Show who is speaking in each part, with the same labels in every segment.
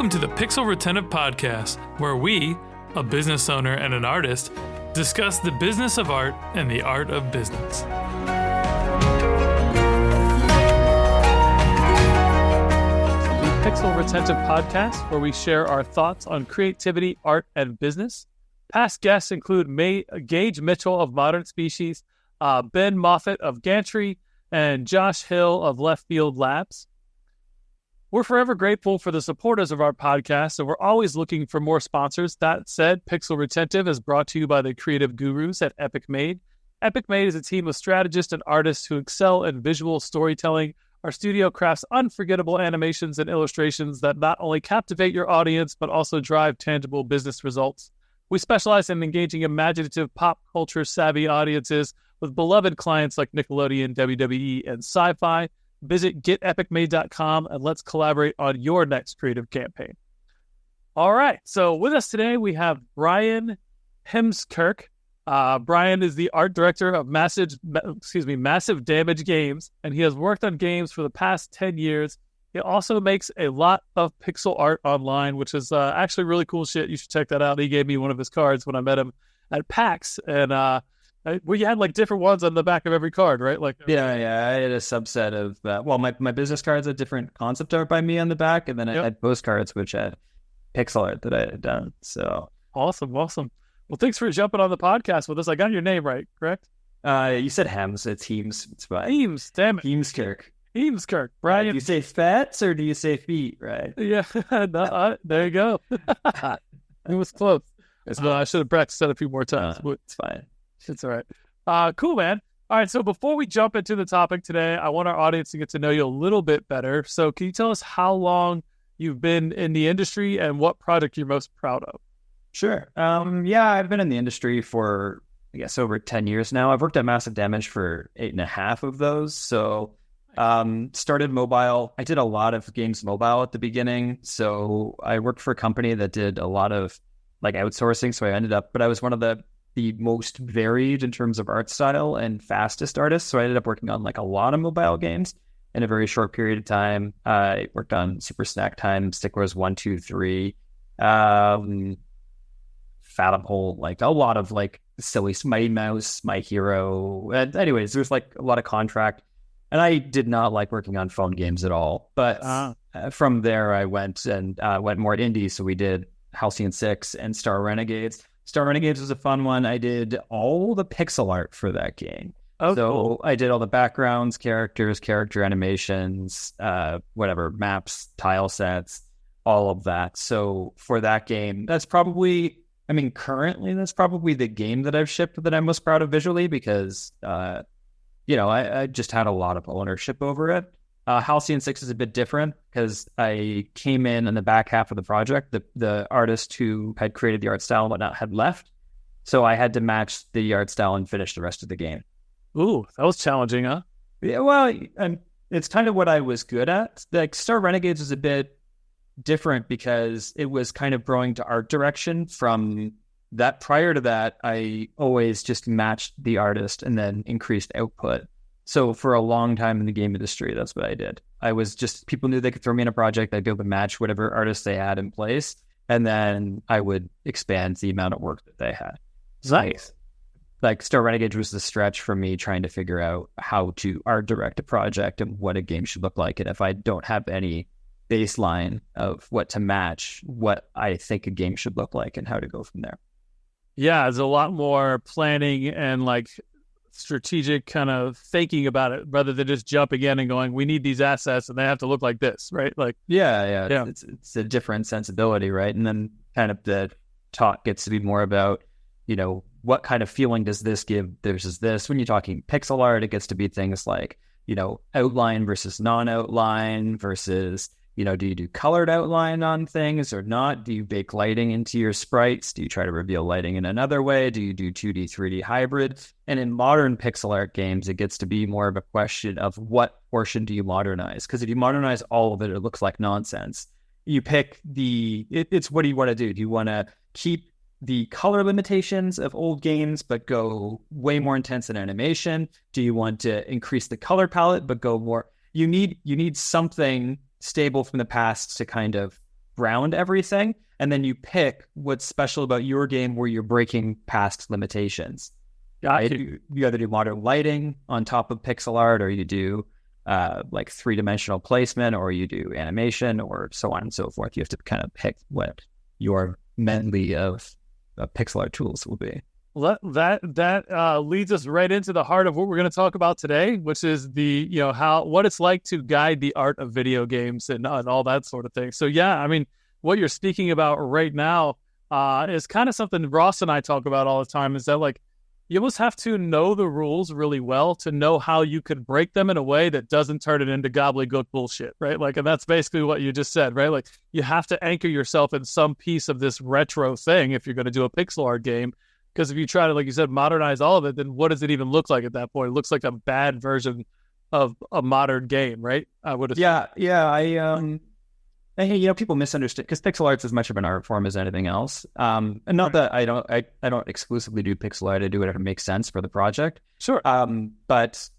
Speaker 1: Welcome to the Pixel Retentive Podcast, where we, a business owner and an artist, discuss the business of art and the art of business. The Pixel Retentive Podcast, where we share our thoughts on creativity, art, and business. Past guests include Gage Mitchell of Modern Species, Ben Moffat of Gantry, and Josh Hill of Left Field Labs. We're forever grateful for the supporters of our podcast, and we're always looking for more sponsors. That said, Pixel Retentive is brought to you by the creative gurus at Epic Made. Epic Made is a team of strategists and artists who excel in visual storytelling. Our studio crafts unforgettable animations and illustrations that not only captivate your audience, but also drive tangible business results. We specialize in engaging imaginative pop culture savvy audiences with beloved clients like Nickelodeon, WWE, and Sci-Fi. Visit getepicmade.com and let's collaborate on your next creative campaign. All right, so with us today we have Bryan Heemskerk. Bryan is the art director of Massive Damage Games, and he has worked on games for the past 10 years. He also makes a lot of pixel art online, which is actually really cool shit. You should check that out. He gave me one of his cards when I met him at PAX, and you had like different ones on the back of every card, right?
Speaker 2: Yeah. I had a subset of my business cards had different concept art by me on the back, and then I had postcards which had pixel art that I had done. So
Speaker 1: awesome. Well, thanks for jumping on the podcast with us. I got your name right, correct?
Speaker 2: You said Hems. It's Heems. It's fine.
Speaker 1: Heems. Damn it.
Speaker 2: Heemskerk.
Speaker 1: Bryan.
Speaker 2: Do you say fats or do you say feet? Right?
Speaker 1: Yeah. There you go. It was close. I should have practiced that a few more times.
Speaker 2: It's fine.
Speaker 1: It's all right. Cool, man. All right, so before we jump into the topic today, I want our audience to get to know you a little bit better. So can you tell us how long you've been in the industry and what project you're most proud of?
Speaker 2: Sure. I've been in the industry for, I guess, over 10 years now. I've worked at Massive Damage for 8.5 of those. So started mobile. I did a lot of games mobile at the beginning. So I worked for a company that did a lot of outsourcing. So I was one of the most varied in terms of art style and fastest artists. So I ended up working on a lot of mobile games in a very short period of time. I worked on Super Snack Time, Stick Wars 1, 2, 3, Fathom Hole, a lot of silly Mighty Mouse, My Hero. And anyways, there's a lot of contract. And I did not like working on phone games at all. But from there, I went more indie. So we did Halcyon 6 and Star Renegades. Star Renegades was a fun one. I did all the pixel art for that game. Oh, so cool. I did all the backgrounds, characters, character animations, maps, tile sets, all of that. So for that game, currently that's probably the game that I've shipped that I'm most proud of visually because, I just had a lot of ownership over it. Halcyon 6 is a bit different because I came in the back half of the project. The artist who had created the art style and whatnot had left. So I had to match the art style and finish the rest of the game.
Speaker 1: Ooh, that was challenging, huh?
Speaker 2: Yeah, well, it's kind of what I was good at. Star Renegades was a bit different because it was kind of growing to art direction from that. Prior to that, I always just matched the artist and then increased output. So for a long time in the game industry, that's what I did. People knew they could throw me in a project. I'd be able to match whatever artists they had in place. And then I would expand the amount of work that they had.
Speaker 1: Nice.
Speaker 2: Star Renegade was the stretch for me trying to figure out how to art direct a project and what a game should look like. And if I don't have any baseline of what to match, what I think a game should look like and how to go from there.
Speaker 1: Yeah, there's a lot more planning and strategic kind of thinking about it rather than just jumping in and going, we need these assets and they have to look like this, right?
Speaker 2: Yeah. It's a different sensibility, right? And then kind of the talk gets to be more about, what kind of feeling does this give versus this? When you're talking pixel art, it gets to be things like, outline versus non-outline versus, do you do colored outline on things or not? Do you bake lighting into your sprites? Do you try to reveal lighting in another way? Do you do 2D, 3D hybrid? And in modern pixel art games, it gets to be more of a question of what portion do you modernize? Because if you modernize all of it, it looks like nonsense. You pick it's what do you want to do? Do you want to keep the color limitations of old games, but go way more intense in animation? Do you want to increase the color palette, but go more? You need something stable from the past to kind of ground everything, and then you pick what's special about your game where you're breaking past limitations.
Speaker 1: Gotcha.
Speaker 2: Right? You either do modern lighting on top of pixel art, or you do like three-dimensional placement, or you do animation, or so on and so forth. You have to kind of pick what your medley of pixel art tools will be.
Speaker 1: Well, that leads us right into the heart of what we're going to talk about today, which is what it's like to guide the art of video games and all that sort of thing. So yeah, I mean, what you're speaking about right now is kind of something Ross and I talk about all the time. Is that like you almost have to know the rules really well to know how you could break them in a way that doesn't turn it into gobbledygook bullshit, right? Like, and that's basically what you just said, right? Like you have to anchor yourself in some piece of this retro thing if you're going to do a pixel art game. Because if you try to, like you said, modernize all of it, then what does it even look like at that point? It looks like a bad version of a modern game, right? I would have.
Speaker 2: Yeah. People misunderstand because pixel art's as much of an art form as anything else. And not that I don't exclusively do pixel art. I do whatever makes sense for the project.
Speaker 1: Sure.
Speaker 2: But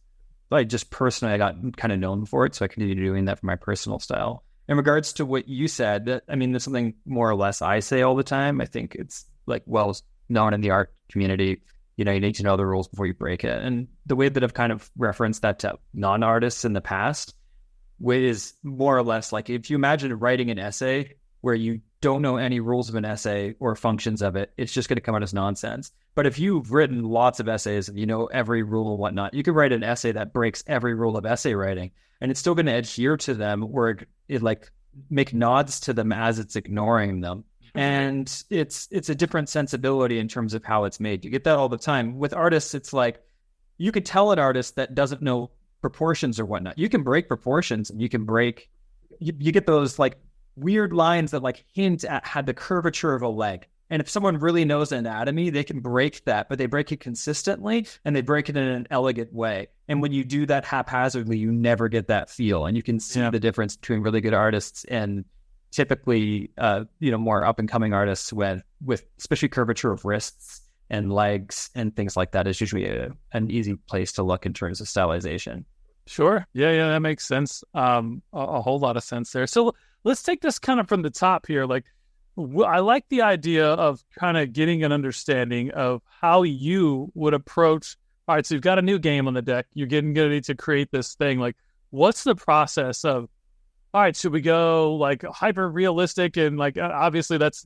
Speaker 2: like just personally, I got kind of known for it, so I continue doing that for my personal style. In regards to what you said, there's something more or less I say all the time. I think it's like known in the art community. You need to know the rules before you break it. And the way that I've kind of referenced that to non-artists in the past is more or less like if you imagine writing an essay where you don't know any rules of an essay or functions of it, it's just going to come out as nonsense. But if you've written lots of essays and you know every rule and whatnot, you could write an essay that breaks every rule of essay writing, and it's still going to adhere to them, where it like make nods to them as it's ignoring them. And it's a different sensibility in terms of how it's made. You get that all the time. With artists, it's like you could tell an artist that doesn't know proportions or whatnot. You can break proportions, and you can break. You get those like weird lines that like hint at the curvature of a leg. And if someone really knows anatomy, they can break that, but they break it consistently and they break it in an elegant way. And when you do that haphazardly, you never get that feel. And you can see the difference between really good artists and typically, more up and coming artists with especially curvature of wrists and legs and things like that is usually an easy place to look in terms of stylization.
Speaker 1: Sure. Yeah, that makes sense. A whole lot of sense there. So let's take this kind of from the top here. Like, I like the idea of kind of getting an understanding of how you would approach. All right, so you've got a new game on the deck. You're getting ready to create this thing. Like, what's the process of, all right, should we go like hyper realistic? And like, obviously that's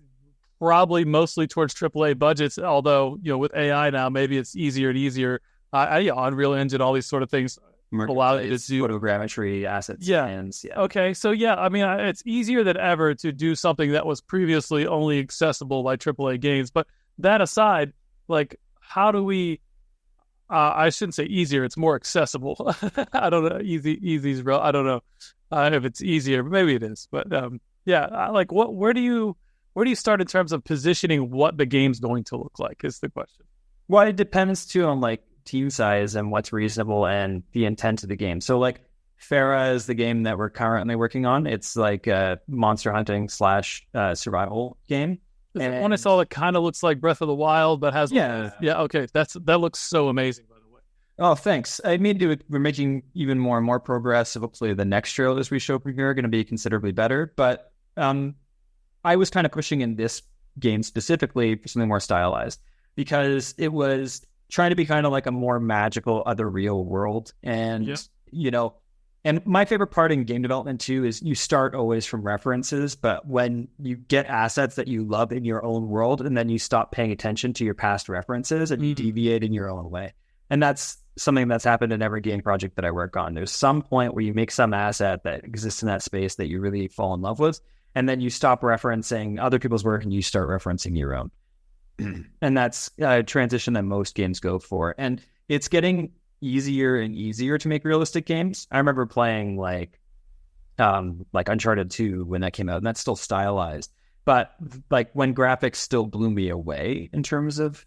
Speaker 1: probably mostly towards AAA budgets. Although, with AI now, maybe it's easier and easier. Unreal Engine, all these sort of things allow you to do
Speaker 2: photogrammetry assets.
Speaker 1: Okay. So it's easier than ever to do something that was previously only accessible by AAA games. But that aside, like, how do we, I shouldn't say easier, it's more accessible. I don't know. Easy's real. I don't know if it's easier, but maybe it is. But where do you start in terms of positioning what the game's going to look like is the question.
Speaker 2: Well, it depends too on like team size and what's reasonable and the intent of the game. So like Farah is the game that we're currently working on. It's like a monster hunting / survival game.
Speaker 1: And one I saw that kind of looks like Breath of the Wild, but has okay. That looks so amazing, by the way.
Speaker 2: Oh, thanks. We're making even more and more progress. Hopefully, the next trailers we show from here are going to be considerably better. But I was kind of pushing in this game specifically for something more stylized because it was trying to be kind of like a more magical other real world. And and my favorite part in game development too is you start always from references, but when you get assets that you love in your own world, and then you stop paying attention to your past references and you deviate in your own way. And that's something that's happened in every game project that I work on. There's some point where you make some asset that exists in that space that you really fall in love with, and then you stop referencing other people's work and you start referencing your own. And that's a transition that most games go for. And it's getting easier and easier to make realistic games. I remember playing like Uncharted 2 when that came out, and that's still stylized. But like when graphics still blew me away in terms of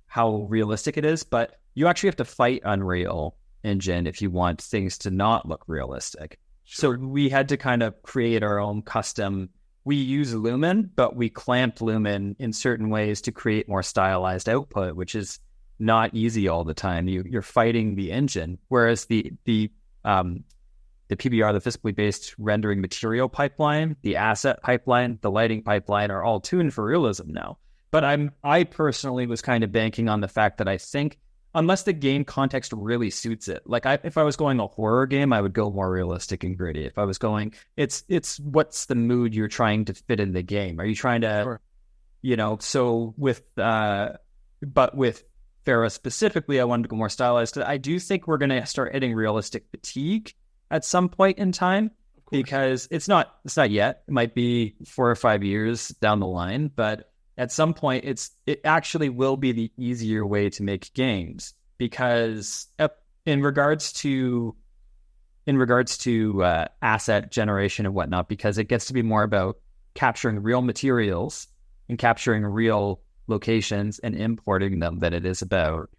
Speaker 2: how realistic it is. But you actually have to fight Unreal Engine if you want things to not look realistic. Sure. So we had to kind of create our own custom. We use Lumen, but we clamped Lumen in certain ways to create more stylized output, which is not easy all the time. You're fighting the engine, whereas the the PBR, the physically based rendering material pipeline, the asset pipeline, the lighting pipeline are all tuned for realism now. But I personally was kind of banking on the fact that I think unless the game context really suits it, like if I was going a horror game, I would go more realistic and gritty. If I was going, it's what's the mood you're trying to fit in the game? Are you trying to,
Speaker 1: Sure.
Speaker 2: So with but with Farah specifically, I wanted to go more stylized because I do think we're going to start hitting realistic fatigue at some point in time, because it's not yet. It might be 4 or 5 years down the line, but at some point it actually will be the easier way to make games, because in regards to asset generation and whatnot, because it gets to be more about capturing real materials and capturing real locations and importing them than it is about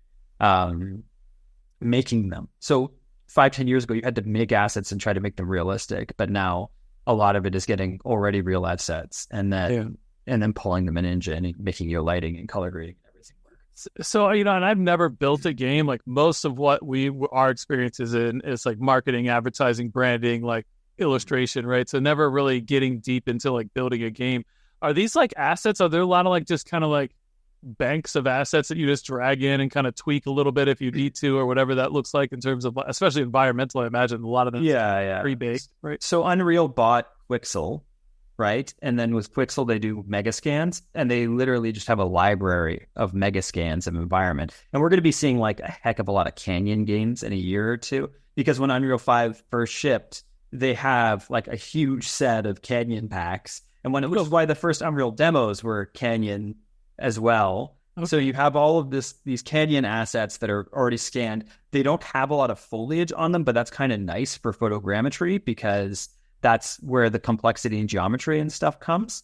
Speaker 2: making them. So 5-10 years ago, you had to make assets and try to make them realistic, but now a lot of it is getting already real assets and then pulling them in engine and making your lighting and color grading and everything work.
Speaker 1: So, and I've never built a game. Like most of what our experience is in is like marketing, advertising, branding, like illustration, right? So never really getting deep into like building a game. Are these like assets? Are there a lot of like just kind of like banks of assets that you just drag in and kind of tweak a little bit if you need to, or whatever that looks like in terms of, especially environmental? I imagine a lot of them pre-baked, right?
Speaker 2: So Unreal bought Quixel, right? And then with Quixel, they do mega scans, and they literally just have a library of mega scans of environment. And we're going to be seeing like a heck of a lot of Canyon games in a year or two, because when Unreal 5 first shipped, they have like a huge set of Canyon packs. And which is why the first Unreal demos were Canyon as well. Okay. So you have all of these Canyon assets that are already scanned. They don't have a lot of foliage on them, but that's kind of nice for photogrammetry, because that's where the complexity and geometry and stuff comes.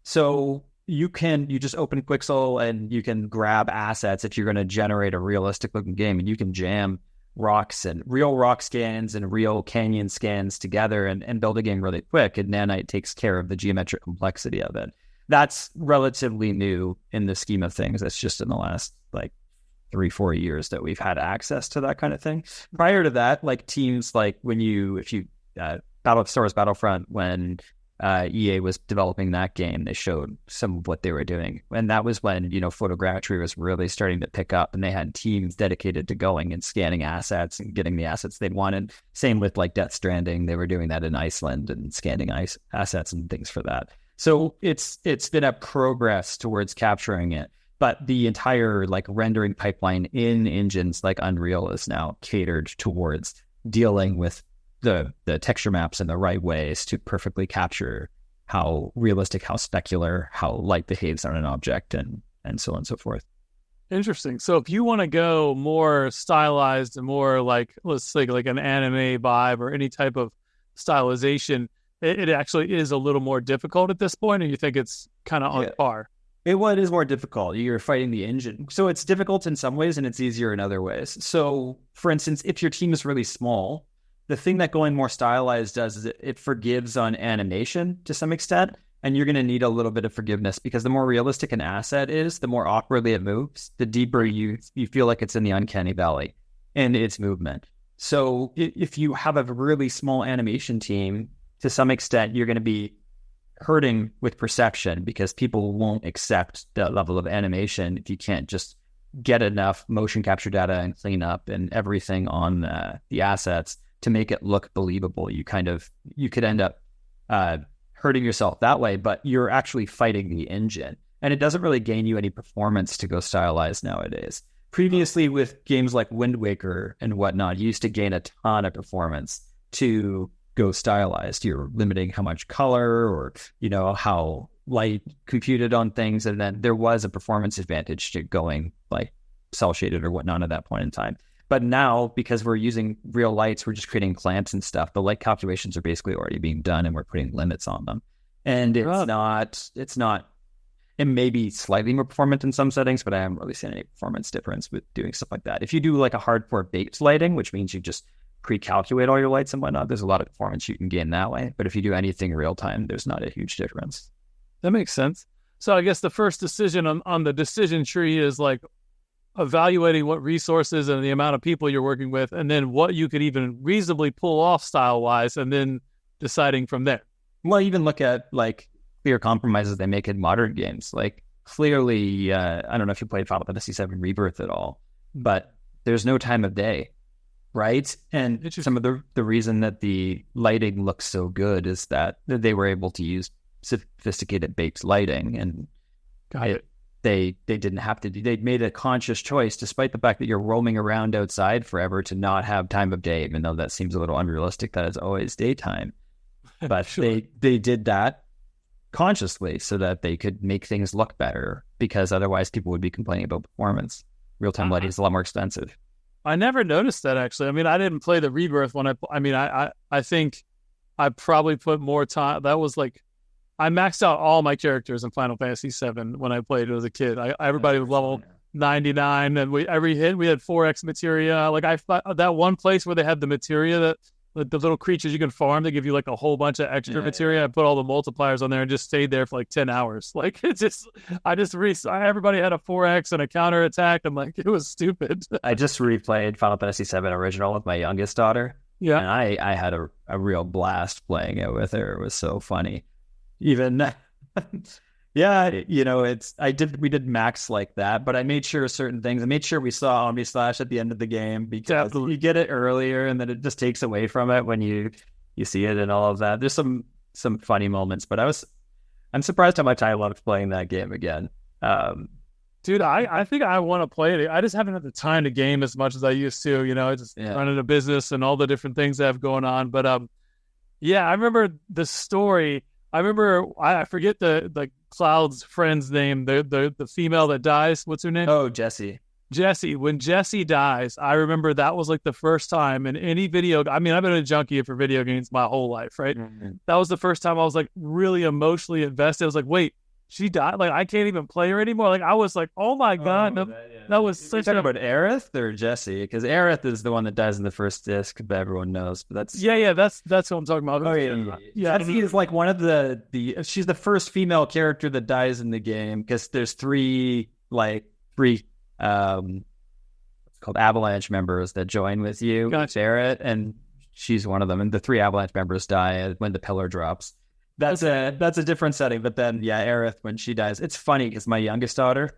Speaker 2: So you just open Quixel and you can grab assets if you're going to generate a realistic looking game, and you can jam rocks and real rock scans and real canyon scans together and build a game really quick. And Nanite takes care of the geometric complexity of it. That's relatively new in the scheme of things. That's just in the last like 3-4 years that we've had access to that kind of thing. Prior to that, like teams like Star Wars Battlefront, when EA was developing that game, they showed some of what they were doing. And that was when, photogrammetry was really starting to pick up, and they had teams dedicated to going and scanning assets and getting the assets they wanted. Same with like Death Stranding. They were doing that in Iceland and scanning assets and things for that. So it's been a progress towards capturing it. But the entire like rendering pipeline in engines like Unreal is now catered towards dealing with the texture maps in the right ways to perfectly capture how realistic, how specular, how light behaves on an object, and so on and so forth.
Speaker 1: Interesting. So if you want to go more stylized and more like, let's say like an anime vibe or any type of stylization, it actually is a little more difficult at this point, and you think it's kind of on par?
Speaker 2: It is more difficult. You're fighting the engine. So it's difficult in some ways and it's easier in other ways. So for instance, if your team is really small, the thing that going more stylized does is it forgives on animation to some extent, and you're going to need a little bit of forgiveness, because the more realistic an asset is, the more awkwardly it moves, the deeper you feel like it's in the uncanny valley in its movement. So if you have a really small animation team, to some extent, you're going to be hurting with perception, because people won't accept that level of animation if you can't just get enough motion capture data and clean up and everything on the assets to make it look believable. You could end up hurting yourself that way, but you're actually fighting the engine, and it doesn't really gain you any performance to go stylized nowadays. Previously, with games like Wind Waker and whatnot, you used to gain a ton of performance to go stylized. You're limiting how much color or how light computed on things, and then there was a performance advantage to going like cell shaded or whatnot at that point in time. But now, because we're using real lights, we're just creating clamps and stuff. The light calculations are basically already being done, and we're putting limits on them. And it's not. It may be slightly more performant in some settings, but I haven't really seen any performance difference with doing stuff like that. If you do like a hardcore baked lighting, which means you just pre-calculate all your lights and whatnot, there's a lot of performance you can gain that way. But if you do anything real time, there's not a huge difference.
Speaker 1: That makes sense. So I guess the first decision on the decision tree is like, evaluating what resources and the amount of people you're working with, and then what you could even reasonably pull off style wise, and then deciding from there.
Speaker 2: Well, even look at like clear compromises they make in modern games. Like clearly, I don't know if you played Final Fantasy VII Rebirth at all, but there's no time of day, right? And some of the reason that the lighting looks so good is that they were able to use sophisticated baked lighting, and they didn't have to. They made a conscious choice, despite the fact that you're roaming around outside forever, to not have time of day, even though that seems a little unrealistic. That it's always daytime, but
Speaker 1: Sure.
Speaker 2: they did that consciously so that they could make things look better, because otherwise people would be complaining about performance. Real-time lighting is a lot more expensive.
Speaker 1: I never noticed that, actually. I mean, I didn't play the Rebirth when I think I probably put more time. That was like, I maxed out all my characters in Final Fantasy VII when I played it as a kid. Everybody was level 99, and every hit we had 4x materia. Like that one place where they had the materia, that the little creatures you can farm, they give you like a whole bunch of extra materia. I put all the multipliers on there and just stayed there for like 10 hours. Like it's just, everybody had a 4x and a counter attack. I'm like, it was stupid.
Speaker 2: I just replayed Final Fantasy VII Original with my youngest daughter.
Speaker 1: Yeah.
Speaker 2: And I had a real blast playing it with her. It was so funny. Even, yeah, you know, we did max like that, but I made sure certain things, I made sure we saw Omnislash at the end of the game, because you get it earlier and then it just takes away from it when you see it and all of that. There's some funny moments, but I'm surprised how much I loved playing that game again.
Speaker 1: Dude, I think I want to play it. I just haven't had the time to game as much as I used to, you know, just running a business and all the different things that have going on. But yeah, I remember the story. I forget the Cloud's friend's name, the female that dies. What's her name?
Speaker 2: Oh, Jessie.
Speaker 1: Jessie. When Jessie dies, I remember that was like the first time in any video. I mean, I've been a junkie for video games my whole life, right? Mm-hmm. That was the first time I was like really emotionally invested. I was like, wait, she died? Like, I can't even play her anymore. Like, I was like, oh my God. That was such
Speaker 2: a... about Aerith or Jessie? Because Aerith is the one that dies in the first disc that everyone knows. But that's
Speaker 1: that's what I'm talking about.
Speaker 2: Oh yeah. Jessie is like one of the she's the first female character that dies in the game, because there's three what's called Avalanche members that join with you.
Speaker 1: Gotcha.
Speaker 2: Barrett, and she's one of them. And the three Avalanche members die when the pillar drops. That's a different setting. But then, yeah, Aerith, when she dies, it's funny because my youngest daughter,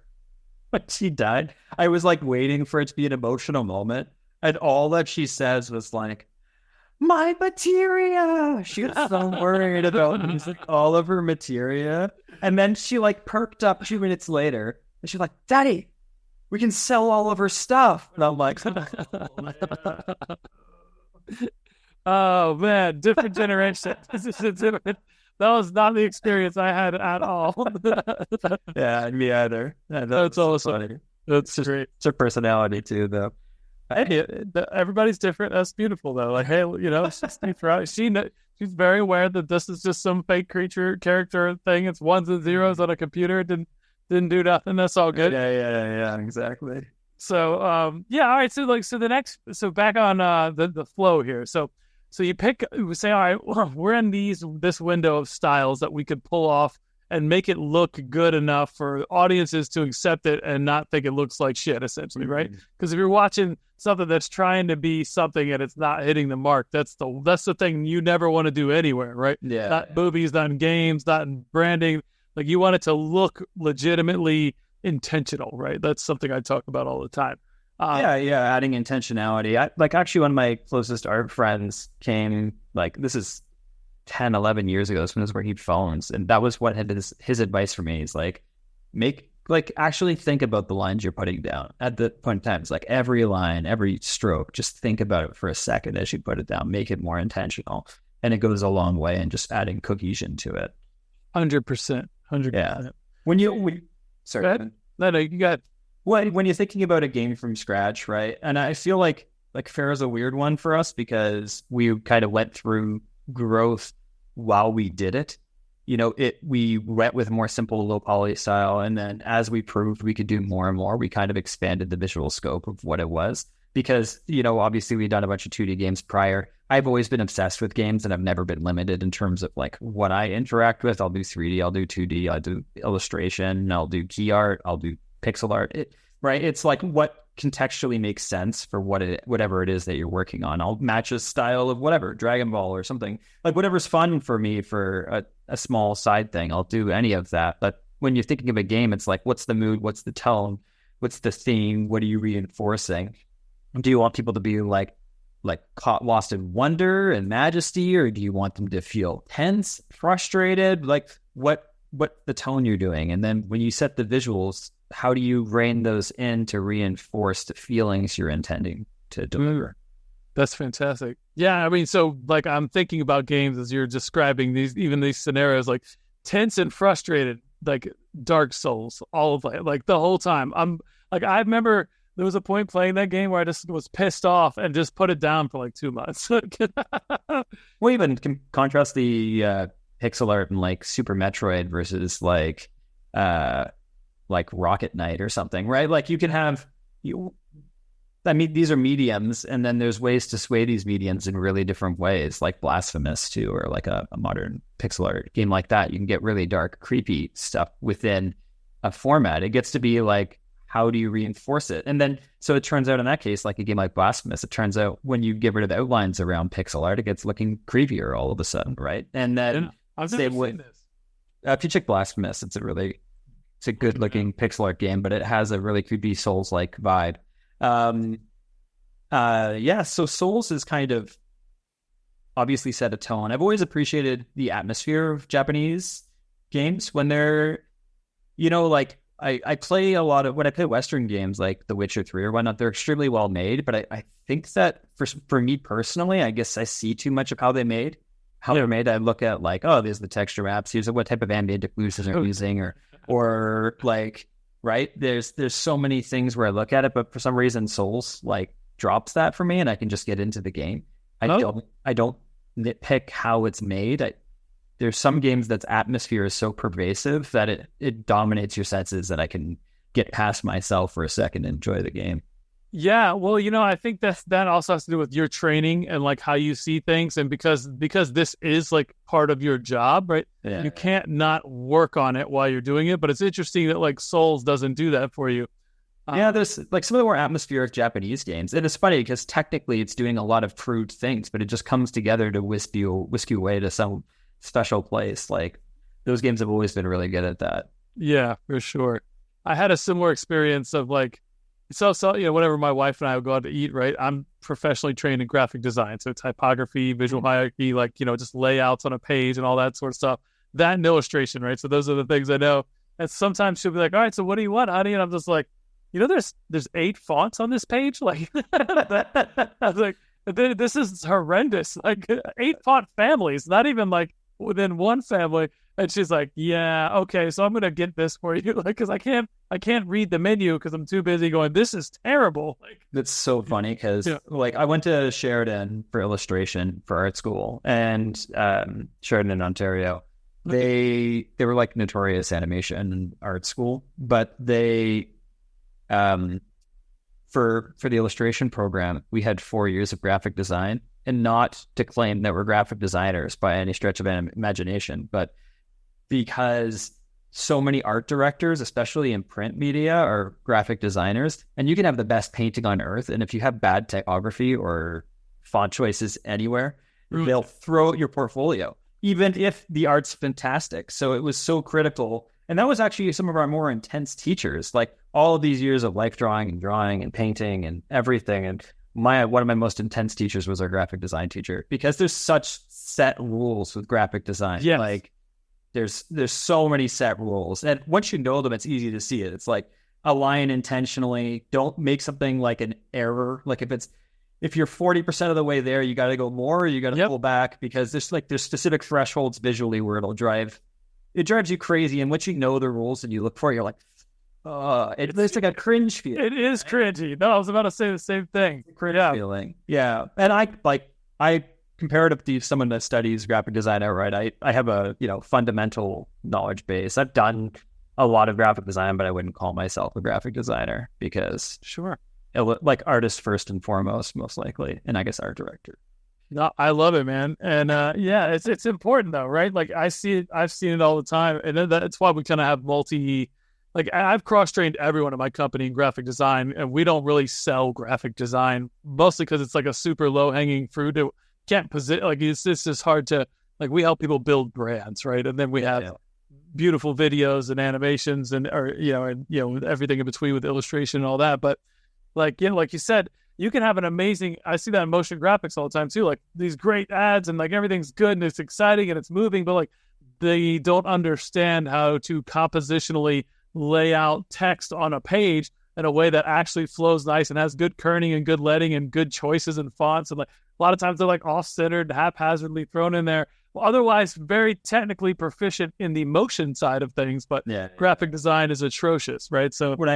Speaker 2: when she died, I was like waiting for it to be an emotional moment, and all that she says was like, "My materia." She was so worried about all of her materia, and then she like perked up 2 minutes later, and she's like, "Daddy, we can sell all of her stuff." And I'm like,
Speaker 1: "Oh man, different generation." This is a different. That was not the experience I had at all.
Speaker 2: Yeah, me either. Yeah,
Speaker 1: that's awesome.
Speaker 2: Funny.
Speaker 1: That's great.
Speaker 2: It's her personality too, though.
Speaker 1: Hey, everybody's different. That's beautiful, though. Like, hey, you know, she's very aware that this is just some fake character thing. It's ones and zeros on a computer. Didn't do nothing. That's all good.
Speaker 2: Yeah, exactly.
Speaker 1: So, all right. So back on the flow here. So you say, all right, we're in this window of styles that we could pull off and make it look good enough for audiences to accept it and not think it looks like shit, essentially, right? Because if you're watching something that's trying to be something and it's not hitting the mark, that's the thing you never want to do anywhere, right?
Speaker 2: Yeah.
Speaker 1: Not movies, not in games, not in branding. Like, you want it to look legitimately intentional, right? That's something I talk about all the time.
Speaker 2: Adding intentionality. Actually, one of my closest art friends came, this is 10, 11 years ago. This was where he'd phones, and that was what had his advice for me. Is actually think about the lines you're putting down at the point in time. It's like every line, every stroke, just think about it for a second as you put it down. Make it more intentional, and it goes a long way in just adding cohesion to it.
Speaker 1: 100%.
Speaker 2: Yeah. Sorry.
Speaker 1: Go ahead. No, you got.
Speaker 2: When you're thinking about a game from scratch, right? And I feel like Fair is a weird one for us because we kind of went through growth while we did it. You know, we went with a more simple low poly style, and then as we proved we could do more and more, we kind of expanded the visual scope of what it was. Because, you know, obviously we'd done a bunch of 2D games prior. I've always been obsessed with games, and I've never been limited in terms of what I interact with. I'll do 3D, I'll do 2D, I'll do illustration, I'll do key art, I'll do pixel art. right? It's like what contextually makes sense for whatever it is that you're working on. I'll match a style of whatever, Dragon Ball or something. Like whatever's fun for me for a small side thing, I'll do any of that. But when you're thinking of a game, it's like, what's the mood? What's the tone? What's the theme? What are you reinforcing? Do you want people to be like caught lost in wonder and majesty, or do you want them to feel tense, frustrated? Like what the tone you're doing? And then when you set the visuals, how do you rein those in to reinforce the feelings you're intending to deliver?
Speaker 1: That's fantastic. Yeah, I mean, so like I'm thinking about games as you're describing these scenarios, like tense and frustrated, like Dark Souls, all of like the whole time. I'm like, I remember there was a point playing that game where I just was pissed off and just put it down for like 2 months.
Speaker 2: Well, even contrast the pixel art and like Super Metroid versus like Rocket Knight or something, right? Like you can have these are mediums, and then there's ways to sway these mediums in really different ways, like Blasphemous too, or like a modern pixel art game like that. You can get really dark, creepy stuff within a format. It gets to be like, how do you reinforce it? And then, so it turns out in that case, like a game like Blasphemous, it turns out when you get rid of the outlines around pixel art, it gets looking creepier all of a sudden, right? And then
Speaker 1: I've never seen this.
Speaker 2: If you check Blasphemous, it's a good looking pixel art game, but it has a really creepy Souls-like vibe. So Souls is kind of obviously set a tone. I've always appreciated the atmosphere of Japanese games when they're, like I play a lot of, when I play Western games like The Witcher 3 or whatnot, they're extremely well made, but I think that for me personally, I guess I see too much of how they're made. I look at like, oh, there's the texture maps, here's what type of ambient occlusion they're using, or like, right? There's so many things where I look at it, but for some reason Souls like drops that for me, and I can just get into the game. I don't nitpick how it's made. There's some games that's atmosphere is so pervasive that it dominates your senses that I can get past myself for a second and enjoy the game.
Speaker 1: Yeah, well, I think that also has to do with your training and like how you see things, and because this is like part of your job, right? Yeah. You can't not work on it while you're doing it. But it's interesting that like Souls doesn't do that for you.
Speaker 2: Yeah, there's like some of the more atmospheric Japanese games, and it's funny because technically it's doing a lot of crude things, but it just comes together to whisk you away to some special place. Like those games have always been really good at that.
Speaker 1: Yeah, for sure. I had a similar experience of like. So whenever my wife and I would go out to eat, right, I'm professionally trained in graphic design. So typography, visual hierarchy, like, just layouts on a page and all that sort of stuff. That and illustration, right? So those are the things I know. And sometimes she'll be like, all right, so what do you want, honey? And I'm just like, there's 8 fonts on this page? Like, I was like, this is horrendous. Like 8 font families, not even like within one family. And she's like, yeah, okay, so I'm going to get this for you. Like, because I can't read the menu because I'm too busy going, this is terrible. Like,
Speaker 2: that's so funny because like I went to Sheridan for illustration for art school, and Sheridan in Ontario. They were like notorious animation art school, but they for the illustration program, we had 4 years of graphic design, and not to claim that we're graphic designers by any stretch of imagination, but because so many art directors, especially in print media, are graphic designers, and you can have the best painting on earth, and if you have bad typography or font choices anywhere, they'll throw out your portfolio, even if the art's fantastic. So it was so critical. And that was actually some of our more intense teachers, like all of these years of life drawing and painting and everything. And one of my most intense teachers was our graphic design teacher, because there's such set rules with graphic design.
Speaker 1: Yes.
Speaker 2: Like there's so many set rules, and once you know them, it's easy to see it. It's like align intentionally. Don't make something like an error. Like if you're 40% of the way there, you got to go more, or you got to pull back, because there's specific thresholds visually where it drives you crazy. And once you know the rules and you look for it, you're like, it's like a cringe feeling.
Speaker 1: It is cringy. No, I was about to say the same thing.
Speaker 2: Cringe feeling. Yeah. And I comparatively to someone that studies graphic design outright, I have a fundamental knowledge base. I've done a lot of graphic design, but I wouldn't call myself a graphic designer, because like artist first and foremost, most likely, and I guess art director.
Speaker 1: No, I love it, man. And it's important though, right? Like I've seen it all the time, and that's why we kind of have like I've cross-trained everyone in my company in graphic design, and we don't really sell graphic design, mostly because it's like a super low-hanging fruit. It can't position, like it's just hard to, like we help people build brands, right? And then we have beautiful videos and animations and everything in between with illustration and all that. But like you said, you can have an amazing, I see that in motion graphics all the time too, like these great ads and like everything's good and it's exciting and it's moving, but like they don't understand how to compositionally lay out text on a page in a way that actually flows nice and has good kerning and good leading and good choices and fonts. And like a lot of times they're like off-centered, haphazardly thrown in there. Well, otherwise very technically proficient in the motion side of things, but graphic design is atrocious, right? So
Speaker 2: when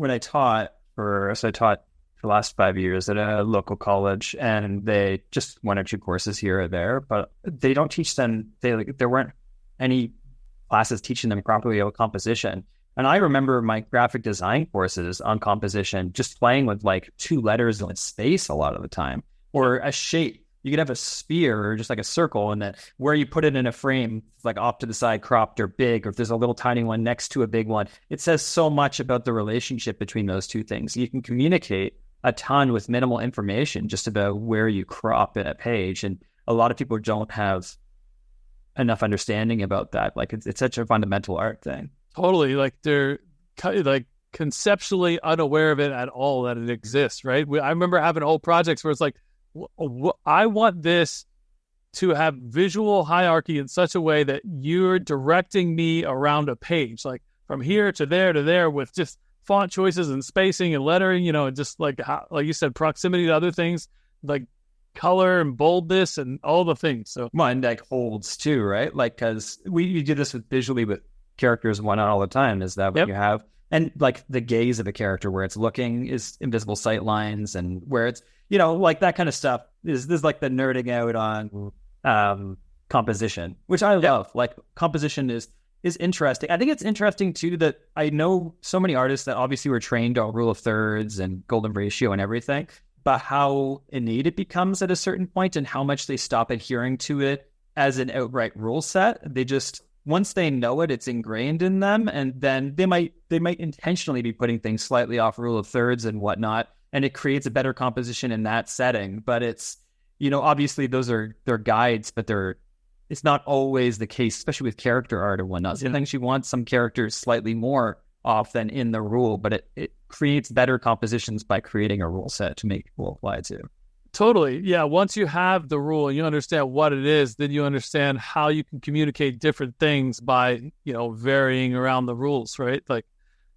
Speaker 2: I taught for the last 5 years at a local college, and they just 1 or 2 courses here or there, but they don't teach them. There weren't any classes teaching them properly about composition. And I remember my graphic design courses on composition just playing with like 2 letters in space a lot of the time, or a shape. You could have a sphere or just like a circle, and then where you put it in a frame, like off to the side, cropped or big, or if there's a little tiny one next to a big one, it says so much about the relationship between those 2 things. You can communicate a ton with minimal information just about where you crop in a page. And a lot of people don't have enough understanding about that. Like it's such a fundamental art thing.
Speaker 1: Totally. Like they're like conceptually unaware of it at all, that it exists, right? I remember having whole projects where it's like, I want this to have visual hierarchy in such a way that you're directing me around a page, like from here to there with just font choices and spacing and lettering, and just like like you said, proximity to other things, like color and boldness and all the things. So
Speaker 2: mine like holds too, right? Like, because we do this visually with characters and whatnot all the time, is that what you have, and like the gaze of a character where it's looking is invisible sight lines, and where it's like that kind of stuff is like the nerding out on composition, which I love. Like composition is interesting. I think it's interesting too that I know so many artists that obviously were trained on rule of thirds and golden ratio and everything, but how innate it becomes at a certain point and how much they stop adhering to it as an outright rule set. They just, once they know it, it's ingrained in them, and then they might intentionally be putting things slightly off rule of thirds and whatnot, and it creates a better composition in that setting. But it's, obviously those are their guides, but it's not always the case, especially with character art or whatnot. Sometimes you want some characters slightly more off than in the rule, but it creates better compositions by creating a rule set to make people apply to.
Speaker 1: Totally. Yeah. Once you have the rule and you understand what it is, then you understand how you can communicate different things by, varying around the rules, right? Like,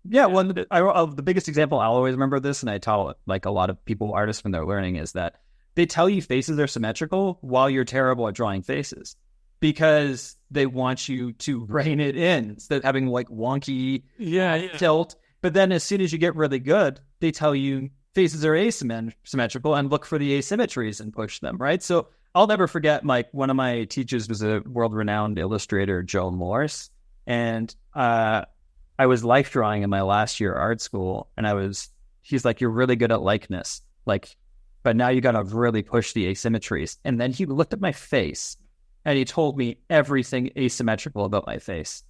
Speaker 2: yeah. Well, the biggest example, I'll always remember this, and I tell like a lot of people, artists, when they're learning, is that they tell you faces are symmetrical while you're terrible at drawing faces, because they want you to rein it in instead of having like wonky tilt. But then as soon as you get really good, they tell you faces are asymmetrical and look for the asymmetries and push them, right? So I'll never forget, one of my teachers was a world-renowned illustrator, Joe Morse, and I was life drawing in my last year art school, and he's like, you're really good at likeness, but now you got to really push the asymmetries. And then he looked at my face and he told me everything asymmetrical about my face.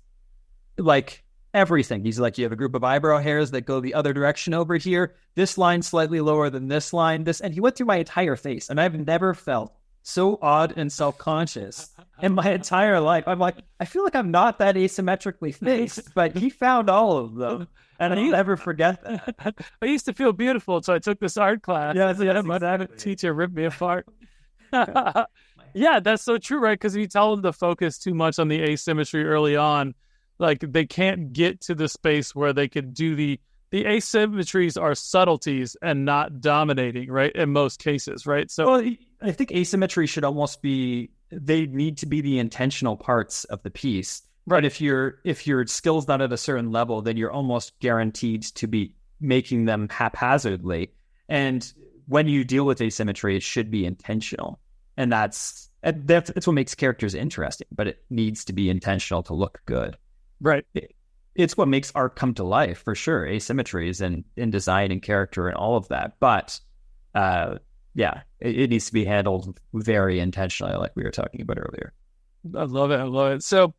Speaker 2: Like everything. He's like, you have a group of eyebrow hairs that go the other direction over here. This line slightly lower than this line. And he went through my entire face, and I've never felt so odd and self-conscious in my entire life. I'm like, I feel like I'm not that asymmetrically faced, but he found all of them. And I'll never forget that.
Speaker 1: I used to feel beautiful, so I took this art class. My teacher ripped me apart. Yeah, that's so true, right? Because if you tell them to focus too much on the asymmetry early on, like they can't get to the space where they could do the asymmetries are subtleties and not dominating, right? In most cases, right? So
Speaker 2: I think asymmetry should almost be, they need to be the intentional parts of the piece. Right. If your skill's not at a certain level, then you're almost guaranteed to be making them haphazardly. And when you deal with asymmetry, it should be intentional. And that's what makes characters interesting, but it needs to be intentional to look good.
Speaker 1: Right.
Speaker 2: It's what makes art come to life, for sure. Asymmetries and in design and character and all of that. But it needs to be handled very intentionally, like we were talking about earlier.
Speaker 1: I love it. So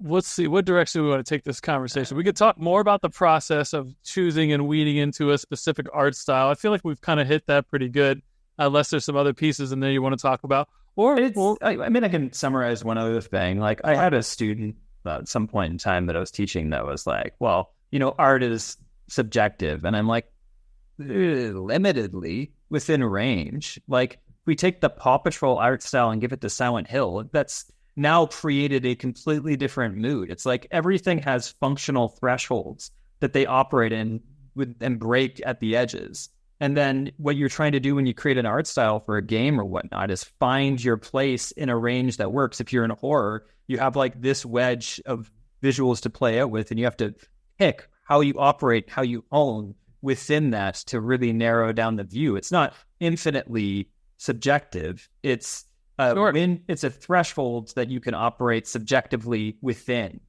Speaker 1: let's see what direction we want to take this conversation. We could talk more about the process of choosing and weeding into a specific art style. I feel like we've kind of hit that pretty good, unless there's some other pieces in there you want to talk about.
Speaker 2: I mean, I can summarize one other thing. Like, I had a student at some point in time that I was teaching that was like, well, art is subjective. And I'm like, limitedly within range. Like, we take the Paw Patrol art style and give it to Silent Hill. That's now created a completely different mood. It's like everything has functional thresholds that they operate in and break at the edges. And then what you're trying to do when you create an art style for a game or whatnot is find your place in a range that works. If you're in horror, you have like this wedge of visuals to play out with, and you have to pick how you operate, how you own within that to really narrow down the view. It's not infinitely subjective. It's it's a threshold that you can operate subjectively within.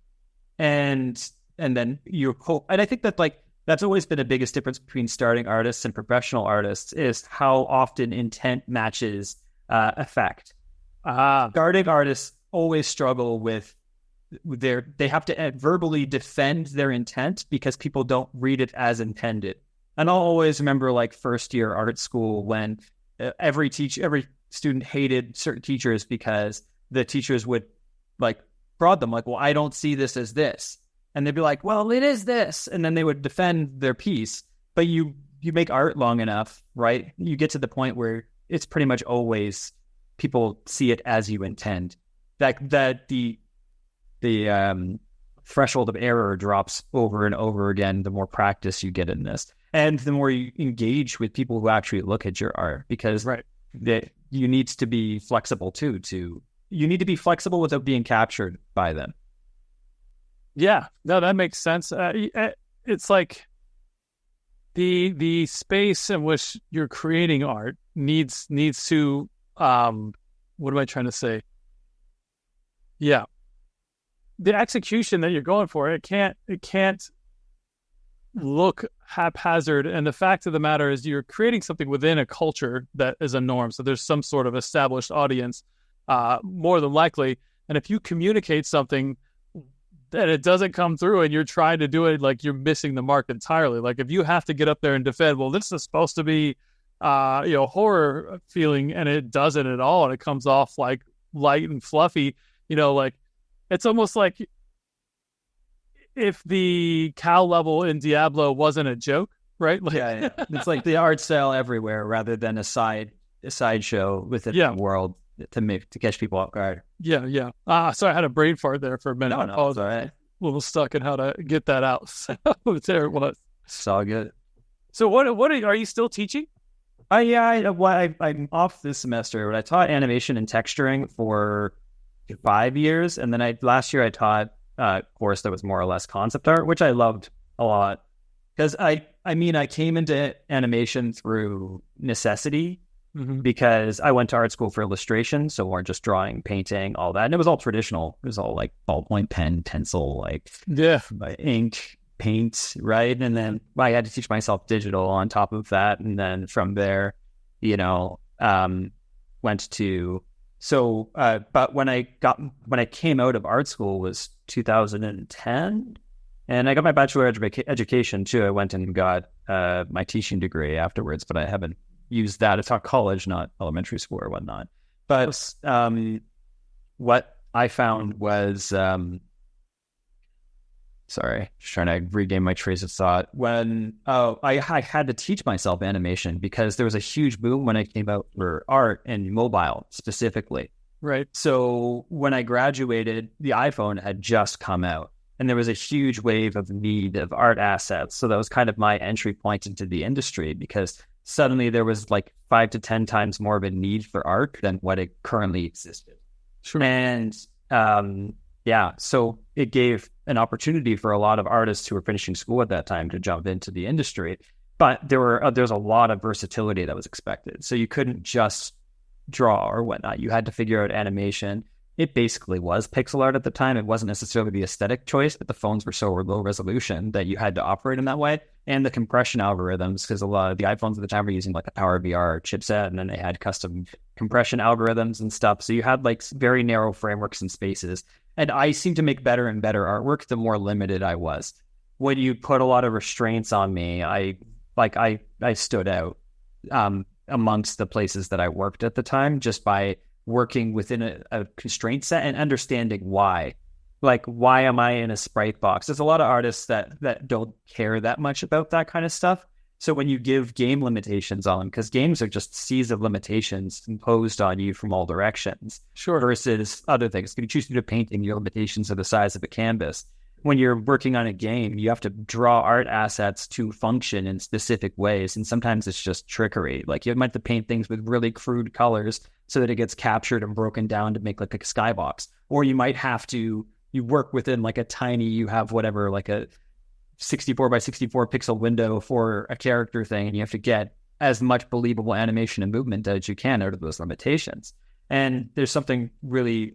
Speaker 2: And then and I think that like that's always been the biggest difference between starting artists and professional artists is how often intent matches effect. Starting artists always struggle with they have to verbally defend their intent because people don't read it as intended. And I'll always remember like first year art school when every student hated certain teachers because the teachers would like prod them like, well, I don't see this as this. And they'd be like, well, it is this. And then they would defend their piece. But you make art long enough, right? You get to the point where it's pretty much always people see it as you intend. That the threshold of error drops over and over again the more practice you get in this. And the more you engage with people who actually look at your art, because you need to be flexible too. You need to be flexible without being captured by them.
Speaker 1: Yeah, no, that makes sense. It's like the space in which you're creating art needs to what am I trying to say? Yeah, the execution that you're going for, it can't look haphazard. And the fact of the matter is you're creating something within a culture that is a norm. So there's some sort of established audience, more than likely. And if you communicate something that it doesn't come through and you're trying to do it, like you're missing the mark entirely. Like if you have to get up there and defend, well, this is supposed to be, horror feeling, and it doesn't at all. And it comes off like light and fluffy, like it's almost like if the cow level in Diablo wasn't a joke, right? Like,
Speaker 2: yeah. It's like the art style everywhere rather than a sideshow within the world to catch people off guard.
Speaker 1: Yeah. So I had a brain fart there for a minute.
Speaker 2: No, it's all right.
Speaker 1: A little stuck in how to get that out. So there it was.
Speaker 2: It's all good.
Speaker 1: So what are you still teaching?
Speaker 2: I'm off this semester, but I taught animation and texturing for 5 years, and then last year I taught a course that was more or less concept art, which I loved a lot because I came into animation through necessity. Mm-hmm. Because I went to art school for illustration, so we weren't just drawing, painting, all that. And it was all traditional. It was all like ballpoint pen, pencil, like ink, paint, right? And then I had to teach myself digital on top of that. And then from there, went to but when I came out of art school was 2010, and I got my bachelor education too. I went and got my teaching degree afterwards, but I haven't used that. I taught college, not elementary school or whatnot. But what I found was, sorry, just trying to regain my trace of thought. I had to teach myself animation because there was a huge boom when I came out for art and mobile specifically.
Speaker 1: Right.
Speaker 2: So when I graduated, the iPhone had just come out. And there was a huge wave of need of art assets. So that was kind of my entry point into the industry because suddenly there was like 5 to 10 times more of a need for art than what it currently existed.
Speaker 1: Sure.
Speaker 2: And so it gave an opportunity for a lot of artists who were finishing school at that time to jump into the industry. But there's a lot of versatility that was expected. So you couldn't just draw or whatnot. You had to figure out animation. It basically was pixel art at the time. It wasn't necessarily the aesthetic choice, but the phones were so low resolution that you had to operate in that way. And the compression algorithms, because a lot of the iPhones at the time were using like a Power VR chipset, and then they had custom compression algorithms and stuff. So you had like very narrow frameworks and spaces. And I seem to make better and better artwork the more limited I was. When you put a lot of restraints on me, I stood out amongst the places that I worked at the time just by working within a constraint set and understanding why. Like, why am I in a sprite box? There's a lot of artists that don't care that much about that kind of stuff. So when you give game limitations on them, because games are just seas of limitations imposed on you from all directions,
Speaker 1: Sure.
Speaker 2: versus other things. When you choose to do a painting, your limitations are the size of a canvas. When you're working on a game, you have to draw art assets to function in specific ways, and sometimes it's just trickery. Like, you might have to paint things with really crude colors so that it gets captured and broken down to make like a skybox. Or you might have to, you work within like a tiny, you have whatever, like a 64 by 64 pixel window for a character thing, and you have to get as much believable animation and movement as you can out of those limitations. And there's something really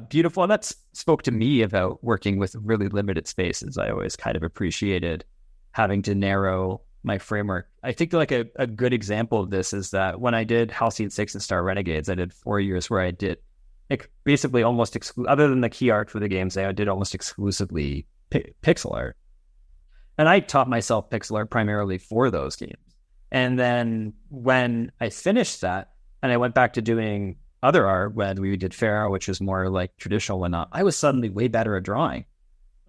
Speaker 2: beautiful, and that spoke to me about working with really limited spaces. I always kind of appreciated having to narrow my framework. I think like a good example of this is that when I did Halcyon 6 and Star Renegades, I did 4 years where I did basically almost other than the key art for the games, I did almost exclusively pixel art. And I taught myself pixel art primarily for those games. And then when I finished that and I went back to doing other art, when we did Pharaoh, which was more like traditional and not, I was suddenly way better at drawing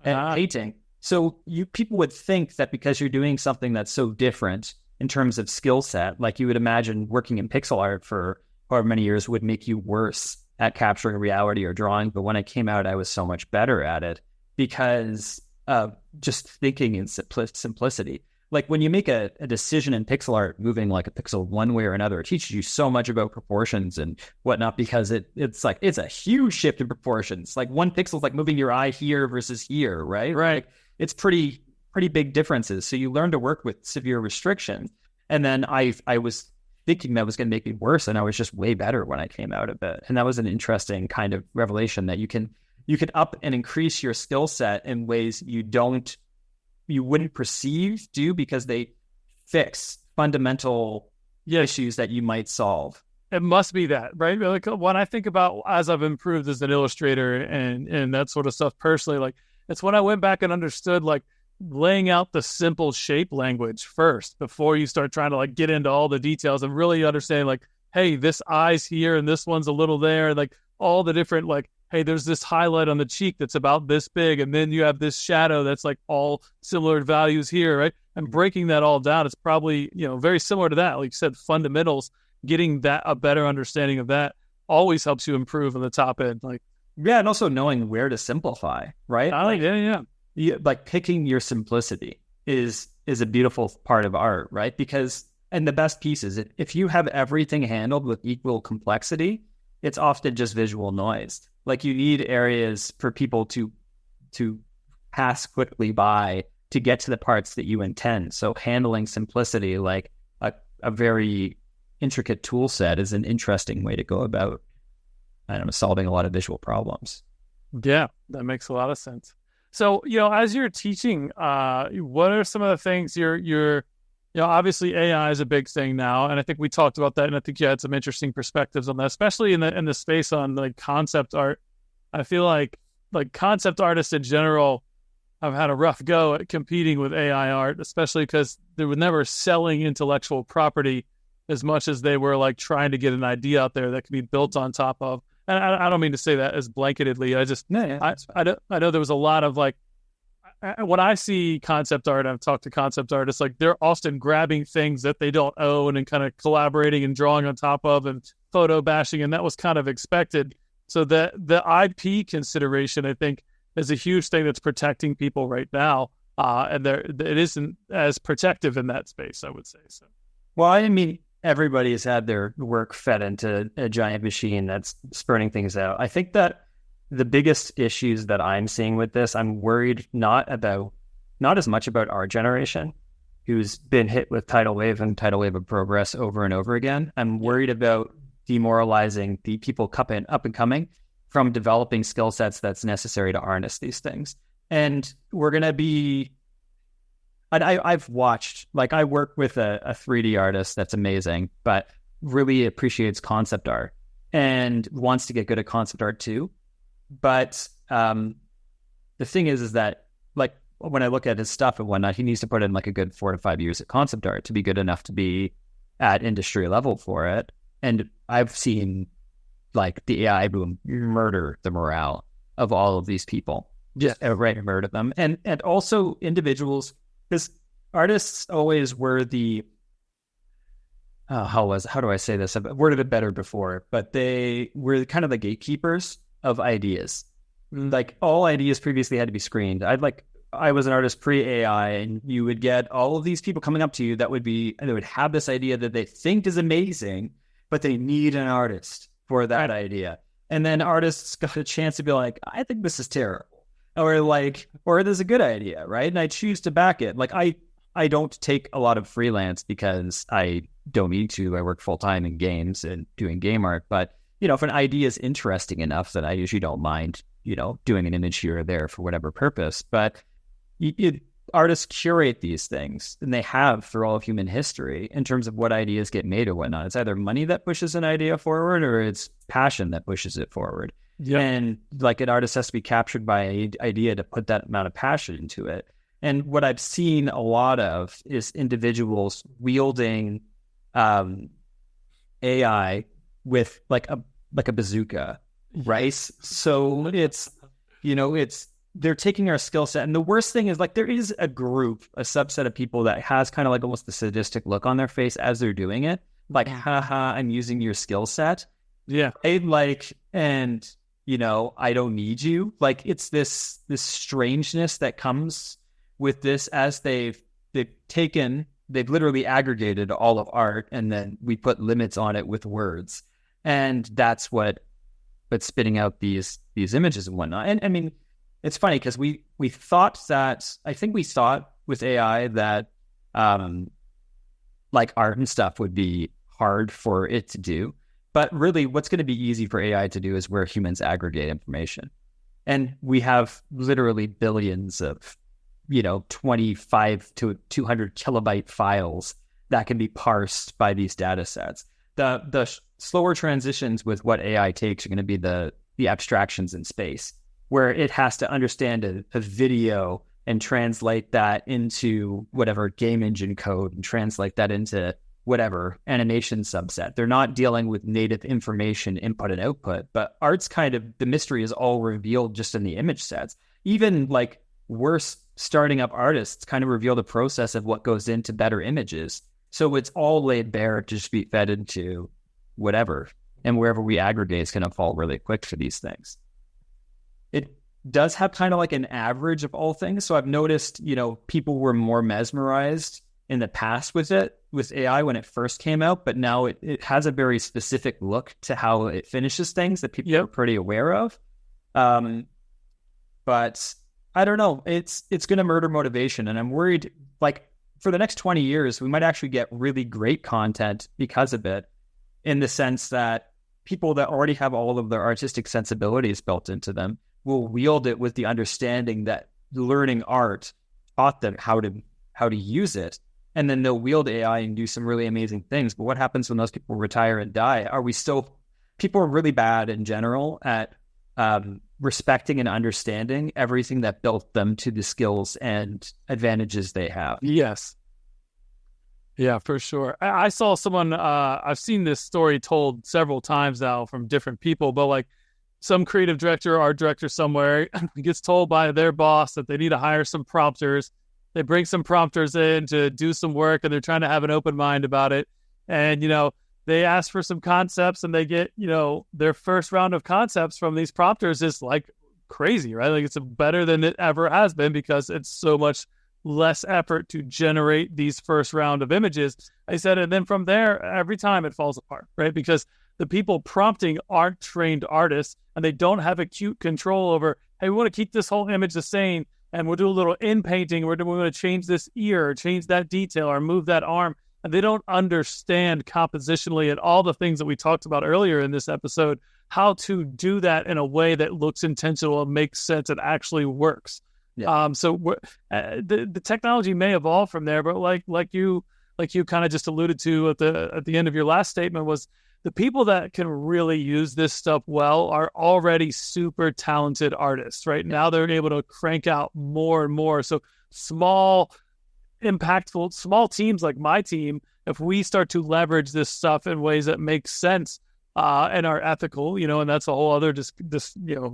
Speaker 2: and painting. So people would think that because you're doing something that's so different in terms of skill set, like you would imagine working in pixel art for however many years would make you worse at capturing reality or drawing. But when I came out, I was so much better at it because just thinking in simplicity. Like when you make a decision in pixel art, moving like a pixel one way or another, it teaches you so much about proportions and whatnot, because it's a huge shift in proportions. Like one pixel is like moving your eye here versus here, right?
Speaker 1: Right.
Speaker 2: Like, it's pretty big differences. So you learn to work with severe restrictions. And then I was thinking that was going to make me worse, and I was just way better when I came out of it. And that was an interesting kind of revelation that you can up and increase your skill set in ways you wouldn't perceive do, because they fix fundamental issues that you might solve.
Speaker 1: It must be that, right? Like when I think about as I've improved as an illustrator and that sort of stuff personally, like it's when I went back and understood like laying out the simple shape language first before you start trying to like get into all the details and really understand like, hey, this eye's here and this one's a little there, and like all the different like, hey, there's this highlight on the cheek that's about this big, and then you have this shadow that's like all similar values here, right? And breaking that all down, it's probably, very similar to that. Like you said, fundamentals, getting that a better understanding of that always helps you improve on the top end. Like,
Speaker 2: yeah, and also knowing where to simplify, right? Like picking your simplicity is a beautiful part of art, right? Because, and the best piece is if you have everything handled with equal complexity, it's often just visual noise. Like you need areas for people to pass quickly by to get to the parts that you intend. So handling simplicity like a very intricate tool set is an interesting way to go about, solving a lot of visual problems.
Speaker 1: Yeah, that makes a lot of sense. So, as you're teaching, what are some of the things you're obviously AI is a big thing now, and I think we talked about that, and I think you had some interesting perspectives on that, especially in the space on like concept art. I feel like concept artists in general have had a rough go at competing with AI art, especially because they were never selling intellectual property as much as they were like trying to get an idea out there that can be built on top of. And I don't mean to say that as blanketedly. I know there was a lot of like, when I see concept art, I've talked to concept artists, like they're often grabbing things that they don't own and kind of collaborating and drawing on top of and photo bashing. And that was kind of expected. So the IP consideration, I think, is a huge thing that's protecting people right now. And it isn't as protective in that space, I would say. So,
Speaker 2: well, I mean, everybody has had their work fed into a giant machine that's spurting things out. I think that the biggest issues that I'm seeing with this, I'm worried not as much about our generation, who's been hit with tidal wave of progress over and over again. I'm worried about demoralizing the people up and coming from developing skill sets that's necessary to harness these things. And we're going to be, I've watched, like I work with a 3D artist that's amazing, but really appreciates concept art and wants to get good at concept art too. But the thing is that like when I look at his stuff and whatnot, he needs to put in like a good 4 to 5 years of concept art to be good enough to be at industry level for it. And I've seen like the AI boom murder the morale of all of these people, just outright murder them. And also individuals, because artists always were the, how do I say this? I've worded it better before, but they were kind of the gatekeepers of ideas. Like all ideas previously had to be screened. I was an artist pre-AI, and you would get all of these people coming up to you that they would have this idea that they think is amazing, but they need an artist for that idea. And then artists got a chance to be like, I think this is terrible. Or there's a good idea, right? And I choose to back it. Like I don't take a lot of freelance because I don't need to. I work full-time in games and doing game art. But, if an idea is interesting enough, then I usually don't mind, doing an image here or there for whatever purpose. But artists curate these things, and they have through all of human history in terms of what ideas get made or whatnot. It's either money that pushes an idea forward, or it's passion that pushes it forward. Yeah. And like an artist has to be captured by an idea to put that amount of passion into it. And what I've seen a lot of is individuals wielding AI with like a bazooka, right? So it's they're taking our skill set. And the worst thing is like there is a subset of people that has kind of like almost the sadistic look on their face as they're doing it. Like, haha, I'm using your skill set. Yeah. I don't need you. Like it's this strangeness that comes with this as they've literally aggregated all of art, and then we put limits on it with words. And that's what's spitting out these images and whatnot. And I mean, it's funny because we thought with AI that like art and stuff would be hard for it to do. But really what's going to be easy for AI to do is where humans aggregate information. And we have literally billions of, 25 to 200 kilobyte files that can be parsed by these data sets. The slower transitions with what AI takes are going to be the abstractions in space, where it has to understand a video and translate that into whatever game engine code and translate that into whatever animation subset. They're not dealing with native information input and output, but art's kind of, the mystery is all revealed just in the image sets. Even like worse starting up artists kind of reveal the process of what goes into better images. So it's all laid bare to just be fed into whatever. And wherever we aggregate is going to fall really quick for these things. It does have kind of like an average of all things. So I've noticed, people were more mesmerized in the past with AI when it first came out, but now it has a very specific look to how it finishes things that people are pretty aware of. But I don't know, it's going to murder motivation. And I'm worried, like for the next 20 years, we might actually get really great content because of it, in the sense that people that already have all of their artistic sensibilities built into them will wield it with the understanding that learning art taught them how to use it. And then they'll wield AI and do some really amazing things. But what happens when those people retire and die? People are really bad in general at respecting and understanding everything that built them to the skills and advantages they have.
Speaker 1: Yes. Yeah, for sure. I saw someone, I've seen this story told several times now from different people, but like some creative director, art director somewhere gets told by their boss that they need to hire some prompters. They bring some prompters in to do some work, and they're trying to have an open mind about it. And, they ask for some concepts, and they get, their first round of concepts from these prompters is like crazy, right? Like it's better than it ever has been because it's so much less effort to generate these first round of images. I said, and then from there, every time it falls apart, right? Because the people prompting aren't trained artists, and they don't have acute control over, hey, we want to keep this whole image the same, and we'll do a little in painting. We want to change this ear, or change that detail, or move that arm. And they don't understand compositionally and all the things that we talked about earlier in this episode, how to do that in a way that looks intentional and makes sense and actually works. Yeah. The technology may evolve from there, but like you kind of just alluded to at the end of your last statement, was the people that can really use this stuff well are already super talented artists, right? Now they're able to crank out more and more. So small, impactful, small teams like my team, if we start to leverage this stuff in ways that make sense and are ethical, and that's a whole other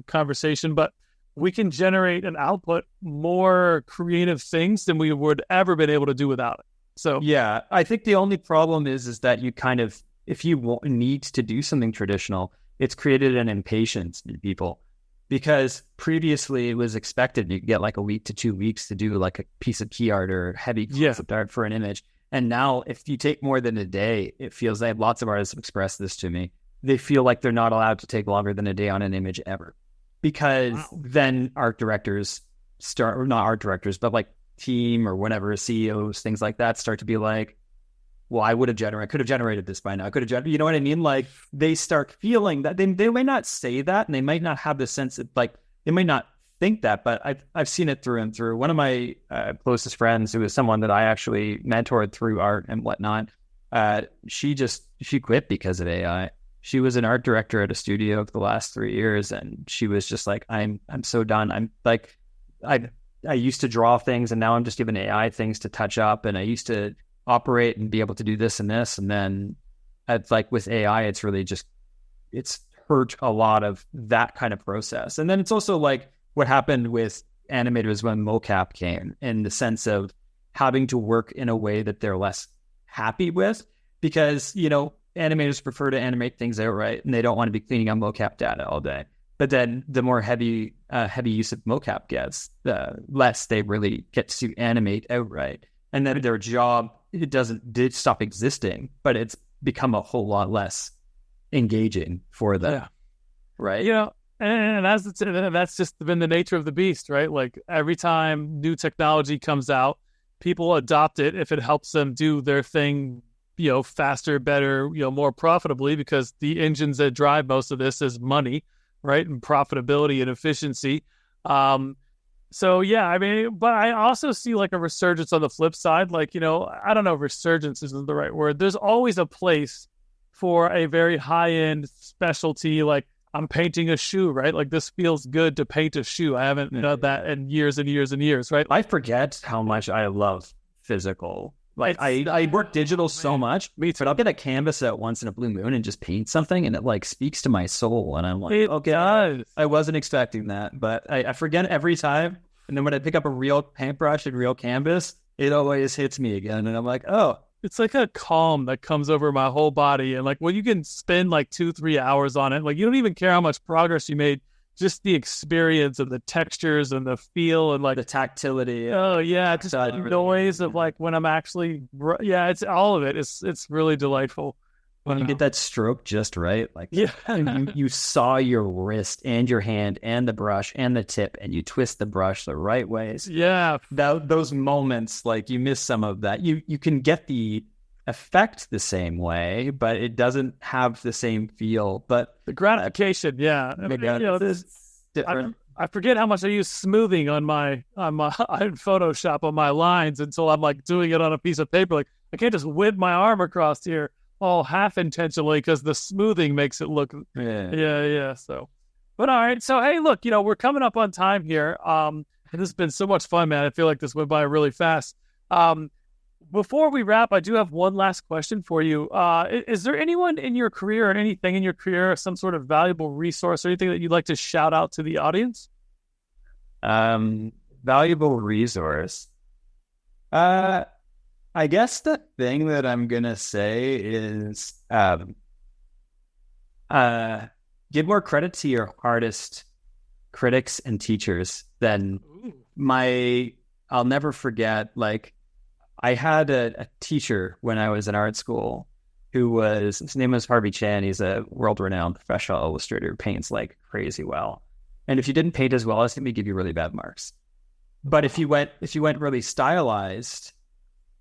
Speaker 1: conversation, but we can generate and output more creative things than we would ever been able to do without it. So
Speaker 2: yeah, I think the only problem is that you kind of, if you need to do something traditional, it's created an impatience in people, because previously it was expected you get like a week to 2 weeks to do like a piece of key art or heavy concept art for an image. And now if you take more than a day, it feels like lots of artists have expressed this to me. They feel like they're not allowed to take longer than a day on an image ever, because then art directors start, or not art directors, but like team or whatever, CEOs, things like that start to be like, well, I could have generated this by now. You know what I mean? Like they start feeling that they may not say that, and they might not have the sense of like, they might not think that, but I've seen it through and through. One of my closest friends, who is someone that I actually mentored through art and whatnot, she quit because of AI. She was an art director at a studio for the last 3 years, and she was just like, I'm so done. I'm like, I used to draw things, and now I'm just giving AI things to touch up, and I used to operate and be able to do this and this, and then it's like with AI, it's really just, it's hurt a lot of that kind of process. And then it's also like what happened with animators when mocap came, in the sense of having to work in a way that they're less happy with, because animators prefer to animate things outright, and they don't want to be cleaning up mocap data all day. But then the more heavy use of mocap gets, the less they really get to animate outright. And then their job, did stop existing, but it's become a whole lot less engaging for them.
Speaker 1: Yeah.
Speaker 2: Right.
Speaker 1: And that's just been the nature of the beast, right? Like every time new technology comes out, people adopt it if it helps them do their thing, faster, better, more profitably, because the engines that drive most of this is money, right? And profitability and efficiency. So yeah, I mean, but I also see like a resurgence on the flip side. Like, I don't know if resurgence isn't the right word. There's always a place for a very high-end specialty, like I'm painting a shoe, right? Like this feels good to paint a shoe. I haven't done that in years and years and years, right?
Speaker 2: I forget how much I love physical. Like I work digital so much, but I'll get a canvas out once in a blue moon and just paint something, and it like speaks to my soul. And I'm like, okay, I wasn't expecting that, but I forget every time. And then when I pick up a real paintbrush and real canvas, it always hits me again. And I'm like, oh,
Speaker 1: it's like a calm that comes over my whole body. And like when you can spend like 2-3 hours on it, like you don't even care how much progress you made, just the experience and the textures and the feel and like
Speaker 2: the tactility.
Speaker 1: Oh yeah, just the noise of like when I'm actually, it's all of it. It's really delightful.
Speaker 2: When you get that stroke just right, like you saw your wrist and your hand and the brush and the tip, and you twist the brush the right ways.
Speaker 1: Yeah,
Speaker 2: those moments, like you miss some of that. You can get the effect the same way, but it doesn't have the same feel. But
Speaker 1: the gratification,
Speaker 2: it's different.
Speaker 1: I forget how much I use smoothing on my Photoshop on my lines until I'm like doing it on a piece of paper. Like I can't just whip my arm across here all half intentionally because the smoothing makes it look so. But all right, so hey, look, we're coming up on time here. And this has been so much fun, man. I feel like this went by really fast. Before we wrap, I do have one last question for you. Is there anyone in your career or anything in your career, some sort of valuable resource or anything that you'd like to shout out to the audience?
Speaker 2: Valuable resource. I guess the thing that I'm going to say is give more credit to your artist critics and teachers than I'll never forget, like, I had a teacher when I was in art school his name was Harvey Chan. He's a world-renowned professional illustrator who paints like crazy well. And if you didn't paint as well as him, he'd give you really bad marks. But if you went really stylized,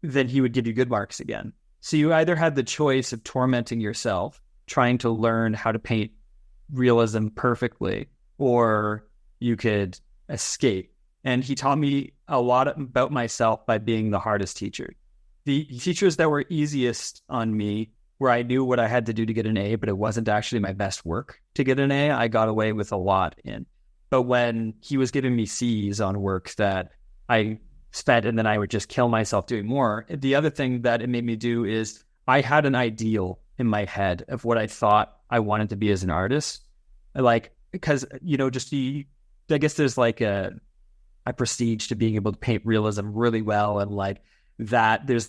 Speaker 2: then he would give you good marks again. So you either had the choice of tormenting yourself, trying to learn how to paint realism perfectly, or you could escape. And he taught me a lot about myself by being the hardest teacher. The teachers that were easiest on me where I knew what I had to do to get an A, but it wasn't actually my best work to get an A. I got away with a lot in. But when he was giving me C's on work that I spent and then I would just kill myself doing more, the other thing that it made me do is I had an ideal in my head of what I thought I wanted to be as an artist. Like, because, I guess there's like a prestige to being able to paint realism really well. And like that, there's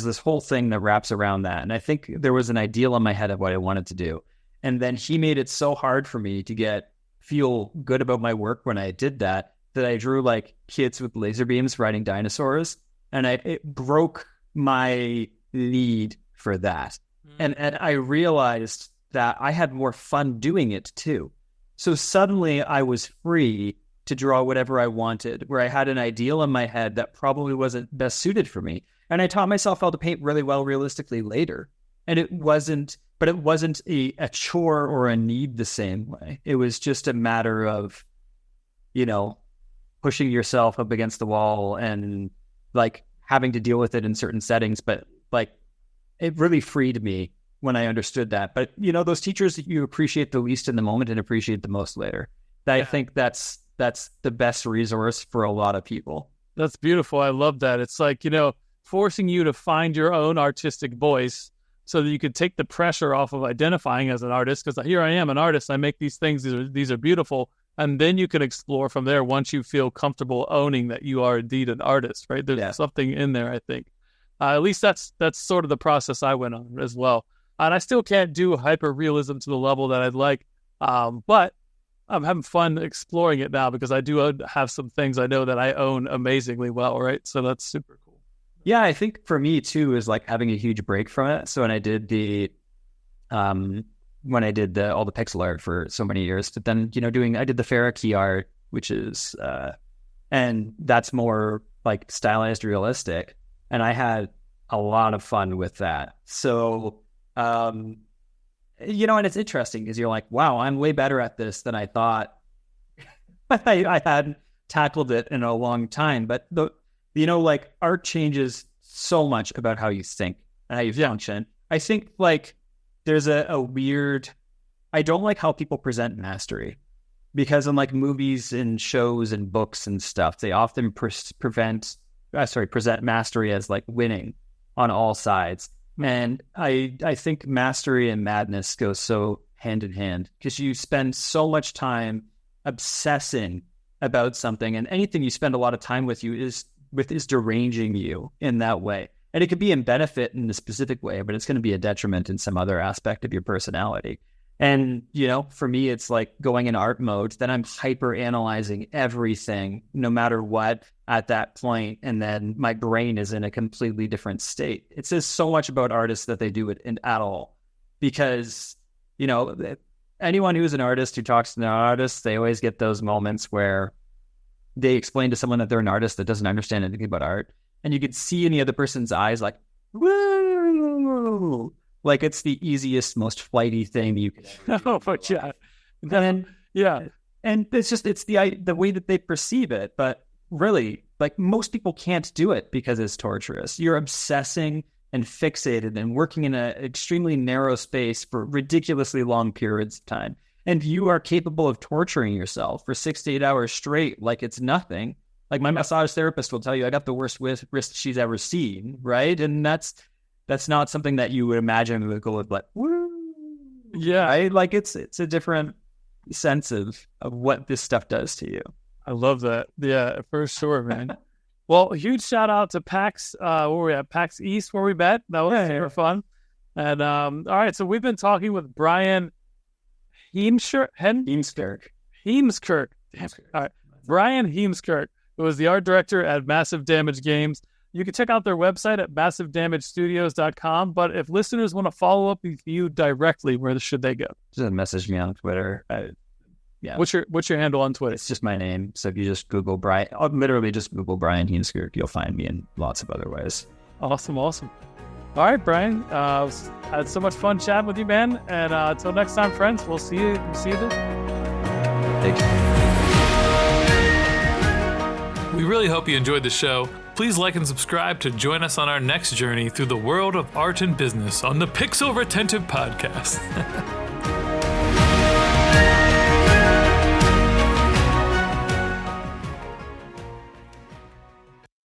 Speaker 2: this whole thing that wraps around that. And I think there was an ideal in my head of what I wanted to do. And then he made it so hard for me to feel good about my work when I did that I drew like kids with laser beams riding dinosaurs. And it broke my need for that. And I realized that I had more fun doing it too. So suddenly I was free to draw whatever I wanted, where I had an ideal in my head that probably wasn't best suited for me. And I taught myself how to paint really well realistically later. And it wasn't a chore or a need the same way. It was just a matter of, pushing yourself up against the wall and like having to deal with it in certain settings. But like, it really freed me when I understood that. But those teachers that you appreciate the least in the moment and appreciate the most later. I think that's the best resource for a lot of people.
Speaker 1: That's beautiful. I love that. It's like, forcing you to find your own artistic voice so that you could take the pressure off of identifying as an artist. Because here I am, an artist. I make these things. These are beautiful. And then you can explore from there once you feel comfortable owning that you are indeed an artist, right? There's something in there, I think. At least that's sort of the process I went on as well. And I still can't do hyper-realism to the level that I'd like. But I'm having fun exploring it now because I do have some things I know that I own amazingly well, right? So that's super cool.
Speaker 2: Yeah, I think for me too is like having a huge break from it. So when I did all the pixel art for so many years, but then I did the Farah key art, which is and that's more like stylized realistic, and I had a lot of fun with that. So and it's interesting because you're like, wow, I'm way better at this than I thought. I hadn't tackled it in a long time, but like art changes so much about how you think and how you function. I think like there's a weird, I don't like how people present mastery, because in like movies and shows and books and stuff, they often present mastery as like winning on all sides. And I think mastery and madness go so hand in hand, because you spend so much time obsessing about something, and anything you spend a lot of time with is deranging you in that way. And it could be in benefit in a specific way, but it's going to be a detriment in some other aspect of your personality. And, for me, it's like going in art mode, then I'm hyper analyzing everything, no matter what, at that point. And then my brain is in a completely different state. It says so much about artists that they do it at all, because, anyone who's an artist who talks to an artist, they always get those moments where they explain to someone that they're an artist that doesn't understand anything about art. And you could see in the other person's eyes, like, woo, like it's the easiest, most flighty thing you could ever do.
Speaker 1: Oh, but yeah.
Speaker 2: And it's the way that they perceive it. But really, like, most people can't do it because it's torturous. You're obsessing and fixated and working in an extremely narrow space for ridiculously long periods of time. And you are capable of torturing yourself for 6 to 8 hours straight like it's nothing. Like my massage therapist will tell you, I got the worst wrist she's ever seen, right? And that's not something that you would imagine would go with, like, woo.
Speaker 1: Yeah.
Speaker 2: Right? Like it's a different sense of what this stuff does to you.
Speaker 1: I love that. Yeah, for sure, man. Well, huge shout out to PAX. Where were we at? PAX East, where we met. That was super fun. And all right, so we've been talking with Bryan Heemskerk. All right, Bryan Heemskerk, who is the art director at Massive Damage Games. You can check out their website at massivedamagestudios.com. But if listeners want to follow up with you directly, where should they go?
Speaker 2: Just message me on Twitter.
Speaker 1: Yeah. What's your handle on Twitter?
Speaker 2: It's just my name. So if you just Google Bryan, literally just Google Bryan Heemskerk, you'll find me in lots of other ways.
Speaker 1: Awesome. All right, Bryan. I had so much fun chatting with you, man. And until next time, friends, we'll see you then.
Speaker 2: Thank you.
Speaker 3: We really hope you enjoyed the show.
Speaker 1: Please like and subscribe to join us on our next journey through the world of art and business on the Pixel Retentive Podcast.